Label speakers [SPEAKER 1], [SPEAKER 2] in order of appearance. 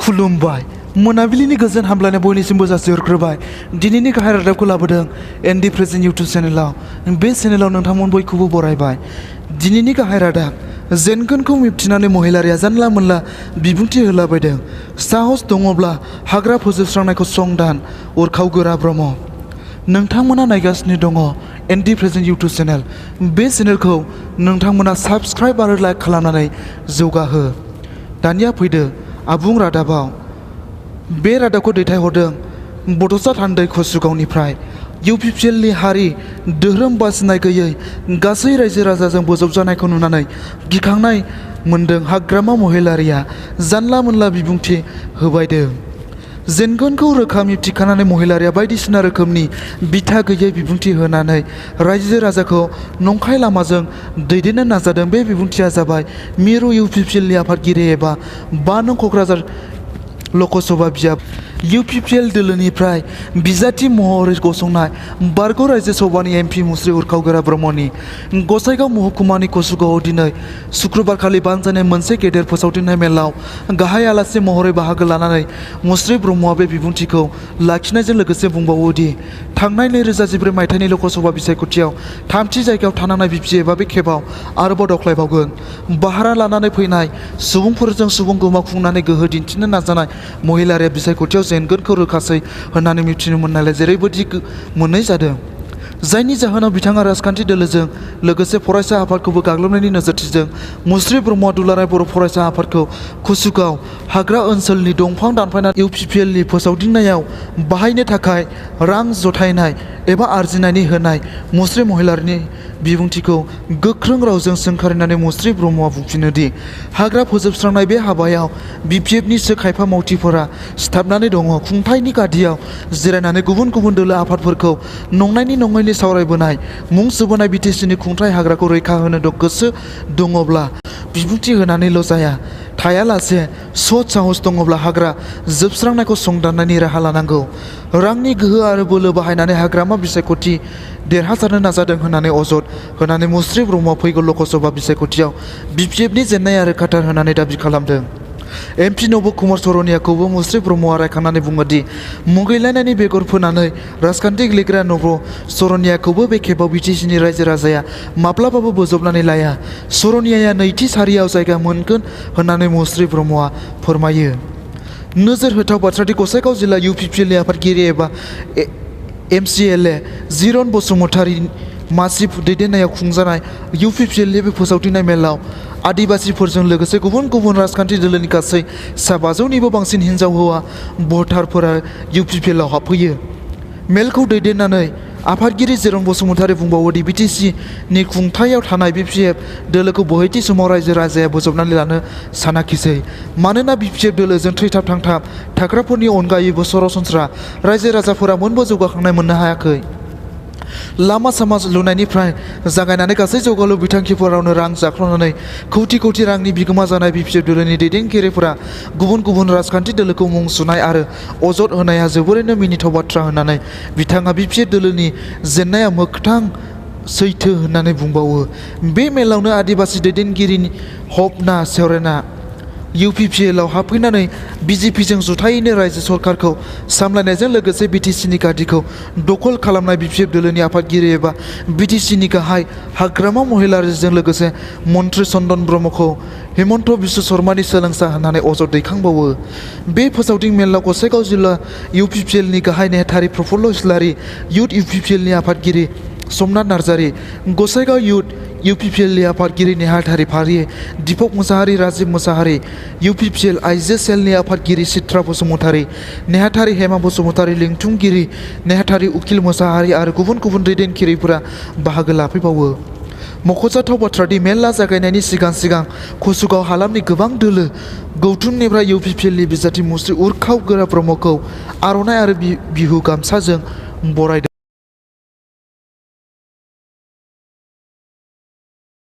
[SPEAKER 1] खुलुमबाय मोनाबिलिनि गोजोन हामलायनाय बयनिसिमबो जासिहरग्रोबाय। दिनैनि गाहाय रादाबखौ लाबोदों एनडि प्रेजेन्ट इउटुब चेनेलाव। बे चेनेलाव नोंथांमोन बयखौबो बरायबाय। दिनैनि गाहाय रादाब, जेनगोनखौ मिबथिनानै महिलारिया जानला मोनला बिबुंथि होलाबायदों। साहस दङब्ला हाग्रा फोजोबस्रांनायखौ संदान। उरखाव गोरा ब्रह्म। नोंथांमोना नायगासिनो दङ एनडि प्रेजेन्ट इउटुब चेनेल। बे चेनेलखौ नोंथांमोना साबस्क्राइब आरो लाइक खालामनानै जौगाहो। दानिया फैदो आबुं रादाबाव। बे रादाबखौ दैथायहरदों बड'सा थान्दै कसुगावनिफ्राय। इउपिपिएलनि हारि धोरोम बासिनाय गैयै गासै रायजो राजाजों बोजबजानायखौ नुनानै गिखांनाय मोन्दों हाग्रामा महिलारिया जानला मोनला बिबुंथि होबायदों। जेनगोनखौ रोखा मिबथिखानानै महिलारिया बायदिसिना रोखोमनि बिथा गैयै बिबुंथि होनानै रायजो राजाखौ नंखाय लामाजों दैदेननो नाजादों। बे बिबुंथिया जाबाय मिरु इउपिपिएलनि आफादगिरि एबा 5 नं क'क्राझार लकसभा बियाब इउपिपिएल दोलोनिफ्राय बिजाथि महरै गसंनाय बारग' रायजो सभानि एमपि मुस्रि उरखाव गोरा ब्रह्मनि गसाइगाव महकुमानि कसुगावआव दिनै सुक्रुबारखालि बानजायनाय मोनसे गेदेर फोसावदिंनाय मेलाव गाहाय आलासि महरै बाहागो लानानै मुस्रि ब्रह्मआ बे बिबुंथिखौ लाखिनायजों लोगोसे बुंबावोदि थांनाय 2013 मायथाइनि लकसभा बिसायख'थियाव 3थि जायगायाव थानांनाय बिपिएफआ बे खेबाव आरोबाव दावख्लायबावगोन। भारा लानानै फैनाय सुबुंफोरजों सुबुं गोमाखुंनानै गोहो दिन्थिनो नाजानाय महिलारिया बिसायख'थियाव जेनगोनखौ रोखासै होननानै मिथिनो मोननायलाय जेरैबायदि मोननाय जादों। जायनि जाहोनाव बिथाङा राजखान्थि दोलोजों लोगोसे फरायसा आफादखौबो गाग्लोबनायनि नोजोरथिजों मुस्रि ब्रह्मआ दुलाराय बर' फरायसा आफादखौ कुसुगाव हाग्रा ओनसोलनि दंफां दानफायनाय इउपिपिएलनि फोसावदिंनायाव बाहायनो थाखाय रां जथायनाय एबा आरजिनायनि होनाय मुस्रि महिलारिनि बिबुंथिखौ गोख्रों रावजों सोंखारिनानै मुस्रि ब्रह्मआ बुंफिनोदि हाग्रा फोजोबस्रांनाय बे हाबायाव बिपिएफनिसो खायफा मावथिफोरा सिथाबनानै दङ। खुंथायनि गादियाव जिरायनानै गुबुन गुबुन दोलो आफादफोरखौ नंनायनि नङैनि सावरायबोनाय मुं सुबोनाय बिटिसिनि खुंथाय हाग्राखौ रैखा होनो गोसो दङब्ला बिबुंथि होनानैल' जाया, थायालासे सत साहस दङब्ला हाग्रा जोबस्रांनायखौ संदाननायनि राहा लानांगौ। रांनि गोहो आरो बोलो बाहायनानै हाग्रामा बिसायख'थि देरहासारनो नाजादों होननानै अजद होनानै मुस्रि ब्रह्मआ फैगौ लकसभा बिसायख'थियाव बिपिएफनि जेननाया रोखाथार होननानै दाबि खालामदों। एमपि नब कुमार सरनियाखौबो मुस्रि ब्रह्मआ रायखांनानै बुङोदि मुगैलायनायनि बेगर फोनानै राजखान्थि गेलेग्रा नब सरनियाखौबो बे खेबाव बिटिसिनि रायजो राजाया माब्लाबाबो बोजबनानै लाया। सरनियाया नैथि सारियाव जायगा मोनगोन होननानै मुस्रि ब्रह्मआ फोरमायो। नोजोर होथाव बाथ्रादि गसाइगाव जिल्ला इउपिपिएलनि आफादगिरि एबा एमसिएलए जिरन बसुमतारी मासि दैदेननायाव खुंजानाय इउपिपिएलनि बे फोसावदिंनाय मेलाव आदिबासिफोरजों लोगोसे गुबुन गुबुन राजखान्थि दोलोनि गासै सा 500निबो बांसिन हिनजाव हौवा भटारफोरा इउपिपिएलआव हाबफैयो। मेलखौ दैदेननानै आफादगिरि जिरन बसुमतारी बुंबावोदि बिटिसिनि खुंथायाव थानाय बिपिएफ दोलोखौ बहैथि समाव रायजो राजाया बोजबनानै लानो सानाखिसै। मानोना बिपिएफ दोलोजों थैथाब थांथाब थाग्राफोरनि अनगायैबो सरासनस्रा रायजो राजाफोरा मोनबो जौगाखांनाय मोननो हायाखै। लामा सामा लुनायनिफ्राय जागायनानै गासै जौगालु बिथांखिफोरावनो रां जाख्ल'नानै कौटि कौटि रांनि बिगोमा जानाय बिपिएफ दोलोनि दैदेनगिरिफोरा गुबुन गुबुन राजखान्थि दोलोखौ मुं सुनाय आरो अजद होनाया जोबोरैनो मिनिथाव बाथ्रा होननानै बिथाङा बिपिएफ दोलोनि जेननाया मोगथां सैथो होननानै बुंबावो। बे मेलावनो आदिबासि दैदेनगिरि हपना सोरेना इउपिपिएलआव हाबफैनानै बिजेपिजों जुथायैनो रायजो सरकारखौ सामलायनायजों लोगोसे बिटिसिनि गादिखौ दखल खालामनाय बिपिएफ दोलोनि आफादगिरि एबा बिटिसिनि गाहाय हाग्रामा महिलारिजों लोगोसे मन्त्रि चन्दन ब्रह्मखौ हेमन्त बिश्व शर्मानि सोलोंसा होननानै अजद दैखांबावो। बे फोसावदिं मेलाव गसाइगाव जिल्ला इउपिपिएलनि गाहाय नेहाथारि प्रफुल्ल इस्लारि, इउथ इउपिपिएलनि आफादगिरि समनाथ नार्जारि, गसाइगाव इउथ इउपिपिएलनि आफादगिरि नेहाथारि फारि दीपक मुसाहारि, राजिब मुसाहारि, इउपिपिएल आइजो सेलनि आफादगिरि चित्रा बसुमतारी, नेहाथारि हेमा बसुमतारी, लिंथुमगिरि नेहाथारि उकिल मुसाहारि आरो गुबुन गुबुन दैदेनगिरिफोरा बाहागो लाफैबावो। मख'जाथाव बाथ्रादि मेला जागायनायनि सिगां कसुगाव हालामनि गोबां दोलो गौथुमनिफ्राय इउपिपिएलनि बिजाथि मुस्रि उरखाव गोरा ब्रह्मखौ आर'नाइ आरो बिहु गामसाजों बरायदों।